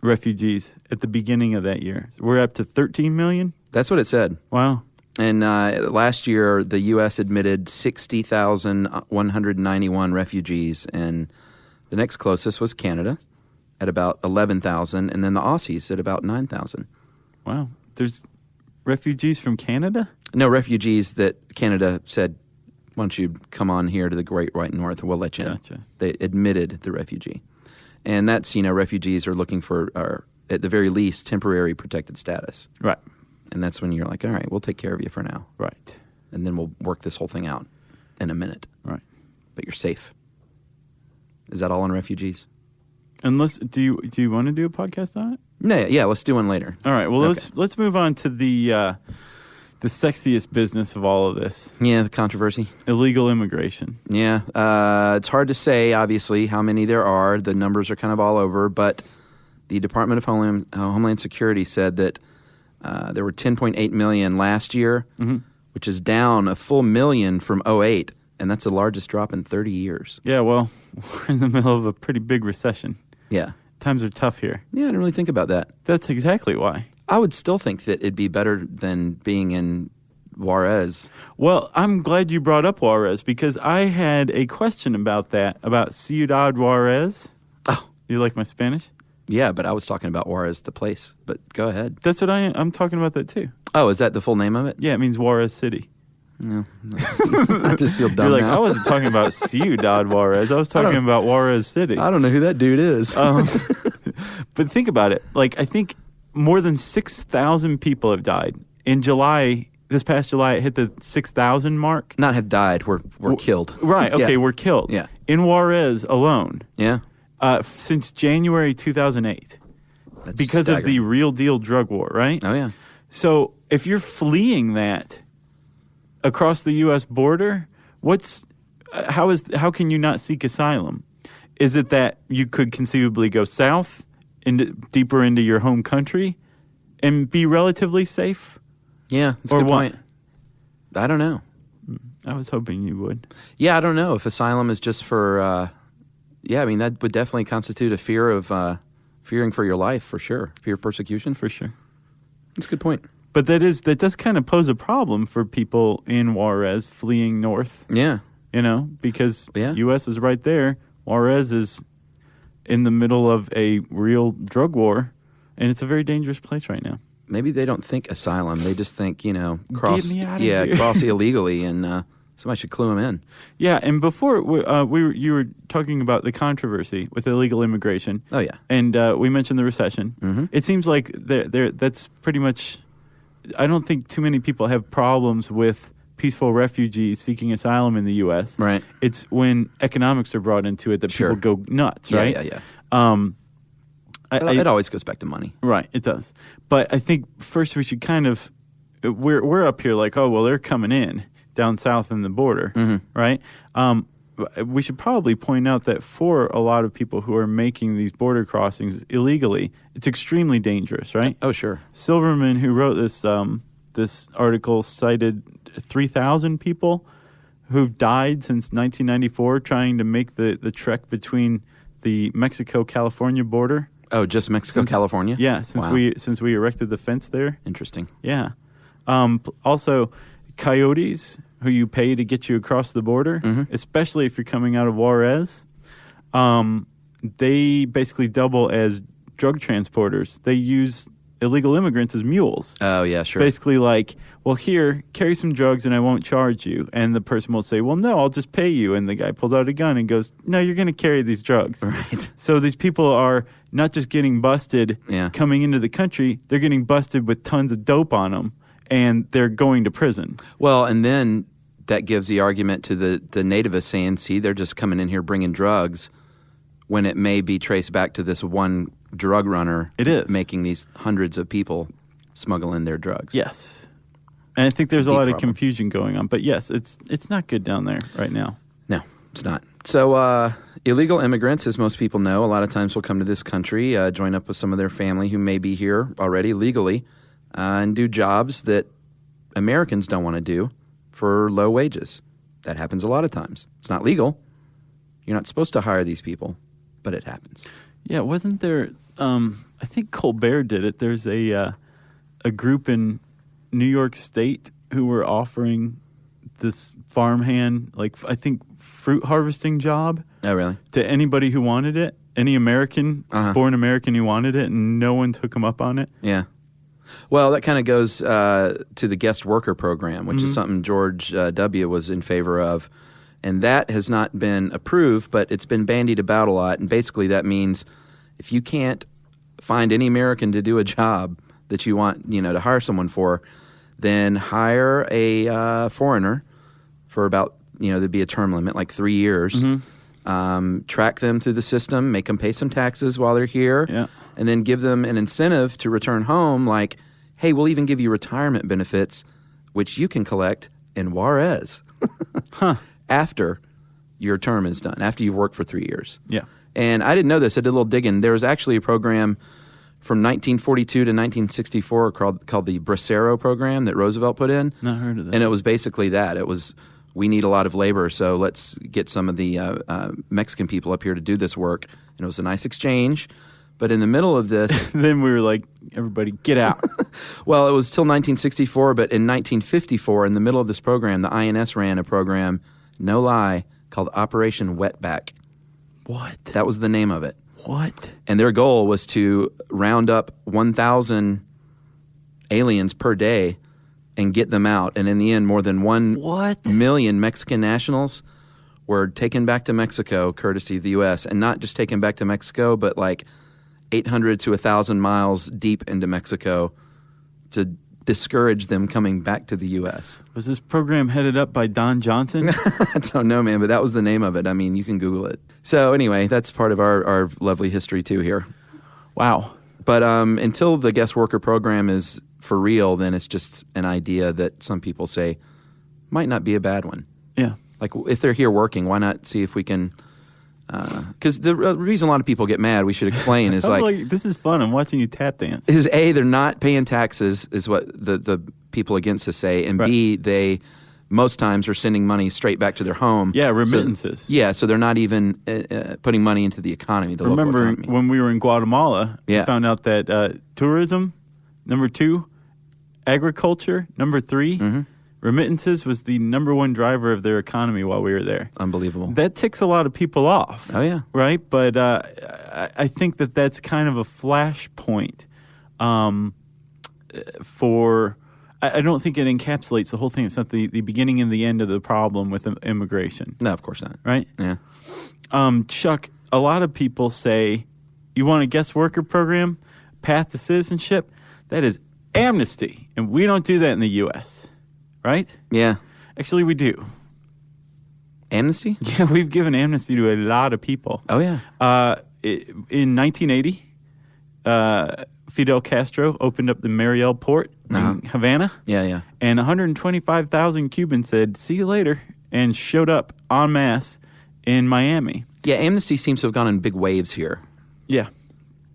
refugees at the beginning of that year. So we're up to 13 million? That's what it said. Wow. And last year, the U.S. admitted 60,191 refugees, and the next closest was Canada at about 11,000, and then the Aussies at about 9,000. Wow. There's refugees from Canada? No, refugees that Canada said, why don't you come on here to the Great White North and we'll let you in. Gotcha. They admitted the refugee. And that's, refugees are looking for, at the very least, temporary protected status. Right. And that's when you're like, all right, we'll take care of you for now. Right. And then we'll work this whole thing out in a minute. Right. But you're safe. Is that all on refugees? Unless, do you want to do a podcast on it? No, yeah, let's do one later. All right. Well, Okay. let's move on to the sexiest business of all of this. Yeah, the controversy. Illegal immigration. Yeah, it's hard to say, obviously, how many there are. The numbers are kind of all over, but the Department of Homeland Security said that there were 10.8 million last year, which is down a full million from 2008, and that's the largest drop in 30 years. Yeah, well, we're in the middle of a pretty big recession. Yeah. Times are tough here. Yeah, I didn't really think about that. That's exactly why. I would still think that it'd be better than being in Juarez. Well, I'm glad you brought up Juarez because I had a question about that, about Ciudad Juarez. Oh. You like my Spanish? Yeah, but I was talking about Juarez, the place. But go ahead. That's what I'm talking about that too. Oh, is that the full name of it? Yeah, it means Juarez City. No. I just feel dumb You're like, now. I wasn't talking about Ciudad Juarez. I was talking about Juarez City. I don't know who that dude is. But think about it. Like, I think more than 6,000 people have died. In July, this past July, it hit the 6,000 mark. Not have died. We're killed. Right. Okay, Yeah. we're killed. Yeah. In Juarez alone, Yeah. since January 2008, That's because of the staggering. real deal drug war, right? Oh, yeah. So if you're fleeing that across the U.S. border, how can you not seek asylum? Is it that you could conceivably go south, deeper into your home country, and be relatively safe? Yeah, that's a Or good what? point. I don't know. I was hoping you would. Yeah, I don't know if asylum is just for, that would definitely constitute a fear of fearing for your life, for sure. Fear of persecution. For sure. That's a good point. But that does kind of pose a problem for people in Juarez fleeing north, Yeah. because Yeah. U.S. is right there. Juarez is in the middle of a real drug war, and it's a very dangerous place right now. Maybe they don't think asylum. They just think, cross. me outta here. Cross illegally, and somebody should clue them in. Yeah, and before you were talking about the controversy with illegal immigration. Oh, yeah. And we mentioned the recession. Mhm. It seems like that's pretty much. I don't think too many people have problems with peaceful refugees seeking asylum in the U.S. Right. It's when economics are brought into it that Sure. people go nuts, Yeah, right? yeah, yeah. I- It always goes back to money. Right, it does. But I think first we should kind of we're up here like, oh well, they're coming in down south in the border, right? We should probably point out that for a lot of people who are making these border crossings illegally, it's extremely dangerous, right? Oh, sure. Silverman, who wrote this article, cited 3,000 people who've died since 1994 trying to make the trek between the Mexico-California border. Oh, just Mexico, California? Yeah, since Wow. we erected the fence there. Interesting. Yeah. Also, coyotes who you pay to get you across the border, especially if you're coming out of Juarez, they basically double as drug transporters. They use illegal immigrants as mules. Oh, yeah, sure. Basically like, well, here, carry some drugs and I won't charge you. And the person will say, well, no, I'll just pay you. And the guy pulls out a gun and goes, no, you're going to carry these drugs. Right. So these people are not just getting busted Yeah. coming into the country, they're getting busted with tons of dope on them, and they're going to prison. Well, and then that gives the argument to the nativists saying, see, they're just coming in here bringing drugs when it may be traced back to this one drug runner. It is. Making these hundreds of people smuggle in their drugs. Yes. And I think there's a deep lot of problem. confusion going on. But yes, it's not good down there right now. No, it's not. So illegal immigrants, as most people know, a lot of times will come to this country, join up with some of their family who may be here already legally, and do jobs that Americans don't want to do for low wages. That happens a lot of times. It's not legal. You're not supposed to hire these people, but it happens. Yeah, wasn't there? I think Colbert did it. There's a group in New York State who were offering this farmhand, like I think fruit harvesting job Oh, really? to anybody who wanted it, any American, born American who wanted it, and no one took him up on it. Yeah. Well, that kind of goes to the guest worker program, which is something George W. was in favor of. And that has not been approved, but it's been bandied about a lot. And basically that means if you can't find any American to do a job that you want, to hire someone for, then hire a foreigner for about, there'd be a term limit, like 3 years. Track them through the system, make them pay some taxes while they're here, and then give them an incentive to return home, like, hey, we'll even give you retirement benefits, which you can collect in Juarez after your term is done, after you've worked for 3 years. Yeah. And I didn't know this. I did a little digging. There was actually a program from 1942 to 1964 called the Bracero program that Roosevelt put in. Not heard of this. And it was basically that. It was, we need a lot of labor, so let's get some of the Mexican people up here to do this work. And it was a nice exchange. But in the middle of this... then we were like, everybody, get out. Well, it was till 1964, but in 1954, in the middle of this program, the INS ran a program, no lie, called Operation Wetback. What? That was the name of it. What? And their goal was to round up 1,000 aliens per day and get them out. And in the end, more than 1 million Mexican nationals were taken back to Mexico, courtesy of the U.S., and not just taken back to Mexico, but like 800 to 1,000 miles deep into Mexico to discourage them coming back to the U.S. Was this program headed up by Don Johnson? I don't know, man, but that was the name of it. I mean, you can Google it. So anyway, that's part of our lovely history too here. Wow. But until the guest worker program is for real, then it's just an idea that some people say might not be a bad one. Yeah. Like if they're here working, why not see if we can... Because the reason a lot of people get mad, we should explain, is like... This is fun. I'm watching you tap dance. Is A, they're not paying taxes, is what the people against us say, and B, they most times are sending money straight back to their home. Yeah, remittances. So they're not even putting money into the economy, the local economy. When we were in Guatemala, we found out that tourism, number 2, agriculture, number 3, remittances was the number 1 driver of their economy while we were there. Unbelievable. That ticks a lot of people off. Oh, yeah. Right? But I think that's kind of a flashpoint for... I don't think it encapsulates the whole thing. It's not the beginning and the end of the problem with immigration. No, of course not. Right? Yeah. Chuck, a lot of people say, you want a guest worker program, path to citizenship? That is amnesty. And we don't do that in the U.S., right? Yeah. Actually, we do. Amnesty? Yeah, we've given amnesty to a lot of people. Oh, yeah. In 1980, Fidel Castro opened up the Mariel port in Havana. Yeah, yeah. And 125,000 Cubans said, see you later, and showed up en masse in Miami. Yeah, amnesty seems to have gone in big waves here. Yeah.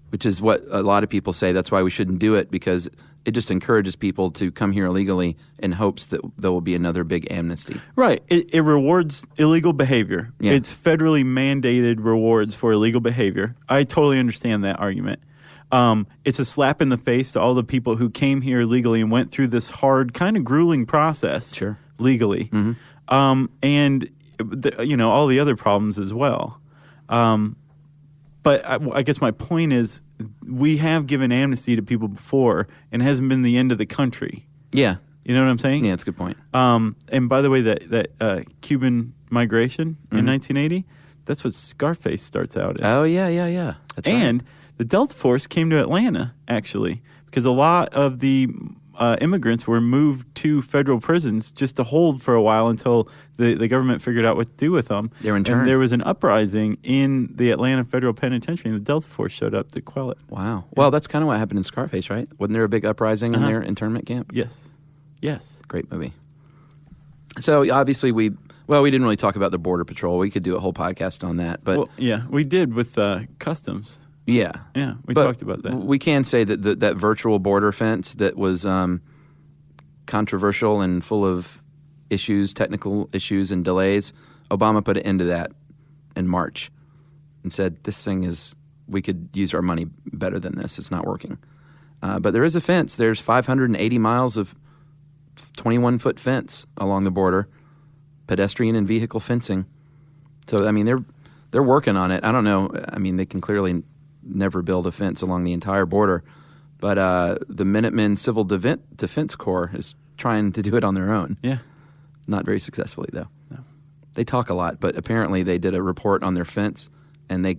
Which is what a lot of people say. That's why we shouldn't do it, because it just encourages people to come here illegally in hopes that there will be another big amnesty. Right. It rewards illegal behavior. Yeah. It's federally mandated rewards for illegal behavior. I totally understand that argument. It's a slap in the face to all the people who came here legally and went through this hard, kind of grueling process legally. And, all the other problems as well. But I guess my point is we have given amnesty to people before, and it hasn't been the end of the country. Yeah. You know what I'm saying? Yeah, that's a good point. And by the way, that Cuban migration in 1980, that's what Scarface starts out as. Oh, yeah. That's and the Delta Force came to Atlanta, actually, because a lot of the immigrants were moved to federal prisons just to hold for a while until the government figured out what to do with them. They were interned. And there was an uprising in the Atlanta Federal Penitentiary, and the Delta Force showed up to quell it. Wow. Well, that's kind of what happened in Scarface, right? Wasn't there a big uprising in their internment camp? Yes. Great movie. So, obviously, we didn't really talk about the Border Patrol. We could do a whole podcast on that. But we did with Customs. Yeah. Yeah, we talked about that. We can say that that virtual border fence that was controversial and full of issues, technical issues and delays, Obama put an end to that in March and said, we could use our money better than this. It's not working. But there is a fence. There's 580 miles of 21-foot fence along the border, pedestrian and vehicle fencing. So, I mean, they're working on it. I don't know. I mean, they can clearly never build a fence along the entire border, but the Minutemen Civil Defense Corps is trying to do it on their own. Yeah. Not very successfully, though. No. They talk a lot, but apparently they did a report on their fence, and they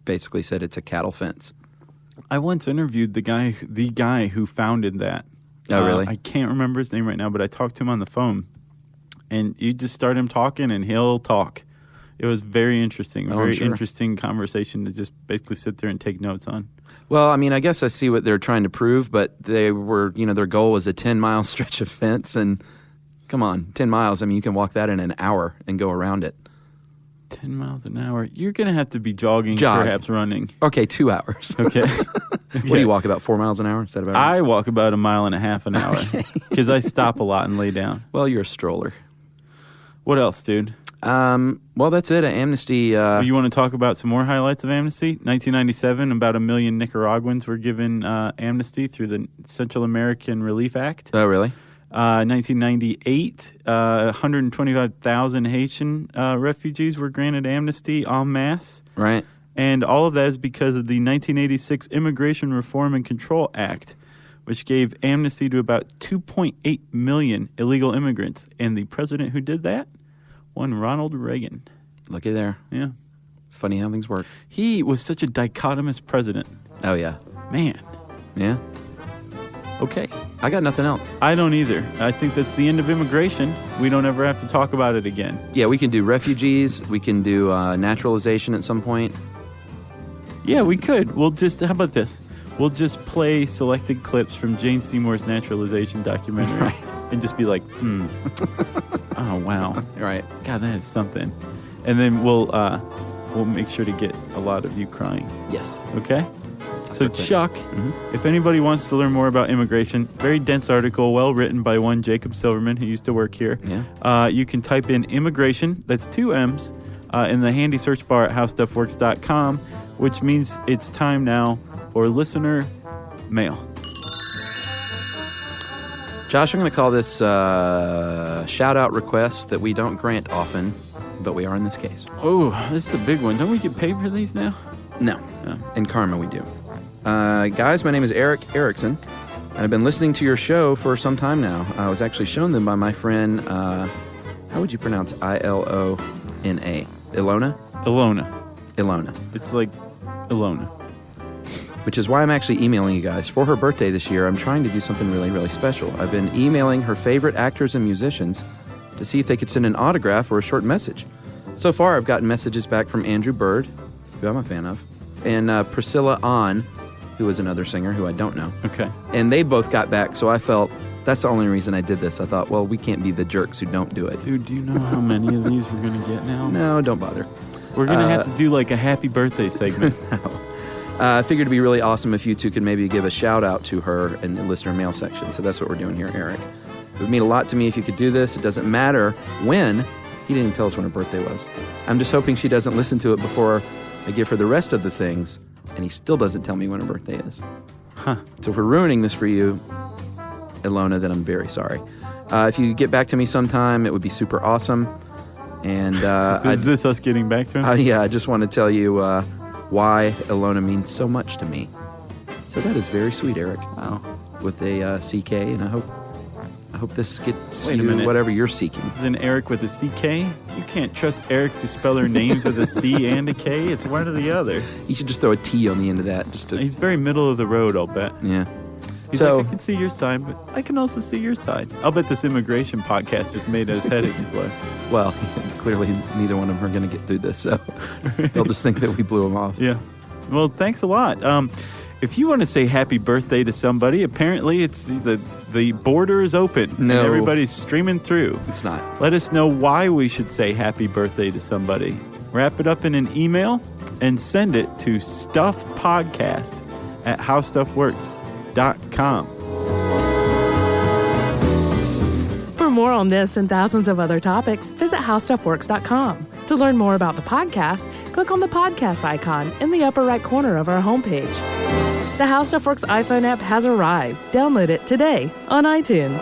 basically said it's a cattle fence. I once interviewed the guy who founded that. Oh, really? I can't remember his name right now, but I talked to him on the phone, and you just start him talking, and he'll talk. It was very interesting, interesting conversation to just basically sit there and take notes on. Well, I mean, I guess I see what they're trying to prove, but they were, their goal was a 10-mile stretch of fence, and come on, 10 miles. I mean, you can walk that in an hour and go around it. 10 miles an hour. You're going to have to be jogging, perhaps running. Okay, 2 hours. Okay. What do you walk, about 4 miles an hour? Is that about right? I walk about 1.5 miles an hour because I stop a lot and lay down. Well, you're a stroller. What else, dude? Well, that's it. Amnesty. You want to talk about some more highlights of amnesty? 1997, about 1 million Nicaraguans were given amnesty through the Central American Relief Act. Oh, really? 1998, 125,000 Haitian refugees were granted amnesty en masse. Right. And all of that is because of the 1986 Immigration Reform and Control Act, which gave amnesty to about 2.8 million illegal immigrants. And the president who did that? One Ronald Reagan. Looky there. Yeah. It's funny how things work. He was such a dichotomous president. Oh, yeah. Man. Yeah. Okay. I got nothing else. I don't either. I think that's the end of immigration. We don't ever have to talk about it again. Yeah, we can do refugees. We can do naturalization at some point. Yeah, we could. How about this? We'll just play selected clips from Jane Seymour's naturalization documentary. Right. And just be like, oh, wow. Right. God, that is something. And then we'll make sure to get a lot of you crying. Yes. Okay? So, Chuck, if anybody wants to learn more about immigration, very dense article, well written by one Jacob Silverman, who used to work here. Yeah. You can type in immigration, that's 2 M's, in the handy search bar at howstuffworks.com, which means it's time now for listener mail. Josh, I'm going to call this shout-out request that we don't grant often, but we are in this case. Oh, this is a big one. Don't we get paid for these now? No. In Karma, we do. Guys, my name is Eric Erickson, and I've been listening to your show for some time now. I was actually shown them by my friend, how would you pronounce Ilona? Ilona? Ilona. It's like Ilona. Which is why I'm actually emailing you guys. For her birthday this year, I'm trying to do something really, really special. I've been emailing her favorite actors and musicians to see if they could send an autograph or a short message. So far, I've gotten messages back from Andrew Bird, who I'm a fan of, and Priscilla Ahn, who is another singer who I don't know. Okay. And they both got back, so I felt that's the only reason I did this. I thought, well, we can't be the jerks who don't do it. Dude, do you know how many of these we're going to get now? No, don't bother. We're going to have to do like a happy birthday segment. I figured it'd be really awesome if you two could maybe give a shout out to her in the listener mail section. So that's what we're doing here, Eric. It would mean a lot to me if you could do this. It doesn't matter when. He didn't even tell us when her birthday was. I'm just hoping she doesn't listen to it before I give her the rest of the things, and he still doesn't tell me when her birthday is. Huh. So if we're ruining this for you, Ilona, then I'm very sorry. If you get back to me sometime, it would be super awesome. And is this us getting back to him? Yeah, I just want to tell you why Ilona means so much to me. So that is very sweet, Eric. Wow. With a CK, and I hope this gets Wait a minute. whatever you're seeking. This is an Eric with a CK? You can't trust Erics who spell their names with a C and a K. It's one or the other. You should just throw a T on the end of that. He's very middle of the road, I'll bet. Yeah. He's like, I can see your side, but I can also see your side. I'll bet this immigration podcast just made his head explode. Well, clearly neither one of them are going to get through this, so they'll just think that we blew them off. Yeah. Well, thanks a lot. If you want to say happy birthday to somebody, apparently it's the border is open. No. And everybody's streaming through. It's not. Let us know why we should say happy birthday to somebody. Wrap it up in an email and send it to stuffpodcast@howstuffworks.com. For more on this and thousands of other topics, visit howstuffworks.com. To learn more about the podcast, click on the podcast icon in the upper right corner of our homepage. The How Stuff Works iPhone app has arrived. Download it today on iTunes.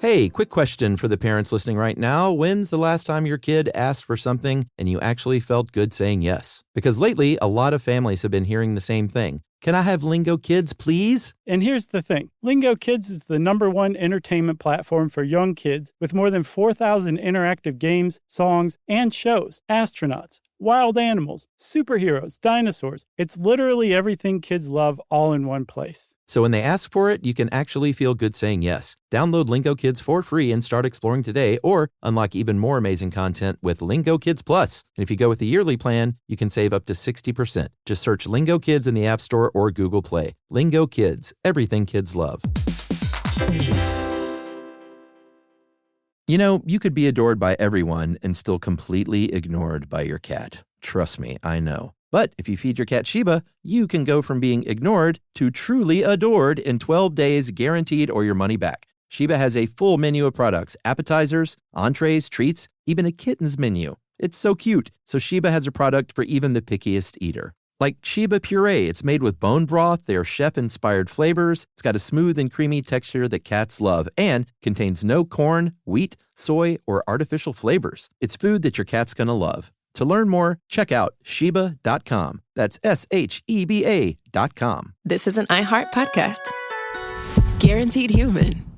Hey, quick question for the parents listening right now. When's the last time your kid asked for something and you actually felt good saying yes? Because lately, a lot of families have been hearing the same thing. Can I have Lingo Kids, please? And here's the thing. Lingo Kids is the #1 entertainment platform for young kids with more than 4,000 interactive games, songs, and shows. Astronauts, wild animals, superheroes, dinosaurs. It's literally everything kids love all in one place. So when they ask for it, you can actually feel good saying yes. Download Lingo Kids for free and start exploring today, or unlock even more amazing content with Lingo Kids Plus. And if you go with the yearly plan, you can save up to 60%. Just search Lingo Kids in the App Store or Google Play. Lingo Kids, everything kids love. You know, you could be adored by everyone and still completely ignored by your cat. Trust me, I know. But if you feed your cat Sheba, you can go from being ignored to truly adored in 12 days, guaranteed, or your money back. Sheba has a full menu of products, appetizers, entrees, treats, even a kitten's menu. It's so cute. So Sheba has a product for even the pickiest eater. Like Sheba Puree, it's made with bone broth, they're chef-inspired flavors, it's got a smooth and creamy texture that cats love, and contains no corn, wheat, soy, or artificial flavors. It's food that your cat's gonna love. To learn more, check out Sheba.com. That's SHEBA.com. This is an iHeart podcast. Guaranteed human.